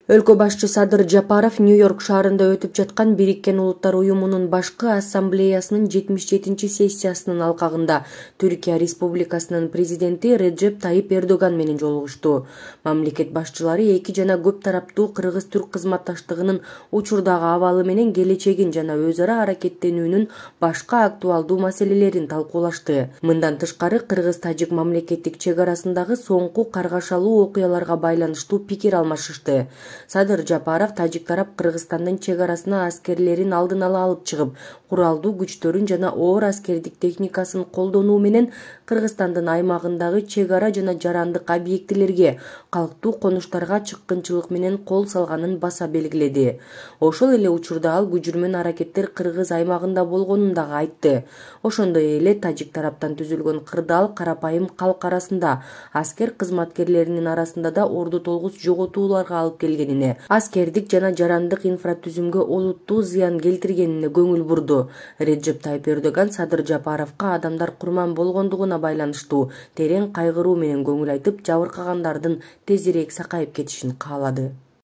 Өлкө башчы Садыр Жапаров Нью-Йорк шаарында өтүп жаткан Бириккен Улуттар Уюмунун башкы ассамблеясынын 77-сессиясынын алкагында Түркия Республикасынын президенти Реджеп Тайип Эрдоган менен жолугушту. Мамлекет башчылары эки жана көп тараптуу кыргыз-түрк кызматташтыгынын учурдагы абалы менен келечегин жана өз ара аракеттенүүнүн башка актуалдуу маселелерин талкуулашты. Мындан тышкары кыргыз-тажик мамлекеттик чек арасындагы соңку каргашалуу окуяларга байланыштуу пикир алмашышты. Садыр Жапаров тажик тарап Кыргызстандын чек арасына аскерлерин алдын ала алып чыгып, куралдуу күчтөрүн жана оор аскердик техникасын колдонуу менен Кыргызстандын аймагындагы чек ара жана жарандык объектилерге, калктуу конуштарга чыккынчылык менен кол салганын баса белгиледи. Ошол эле учурда ал күжүрмөн аракеттер Кыргыз аймагында болгонун дагы айтты. Ошондой эле тажик тараптан түзүлгөн кырдаал карапайым калк арасында, аскер кызматкерлеринин арасында да орду толгус жоготууларга алып келген, аскердик жана жарандык инфратүзүмгө олуттуу зыян келтиргенине көңүл бурду. Реджеп Тайип Эрдоган Садыр Жапаровго адамдар курман болгондугуна байланыштуу терең кайгыруу менен көңүл айтып, жабыркагандардын тезирээк сакайып кетишин каалады.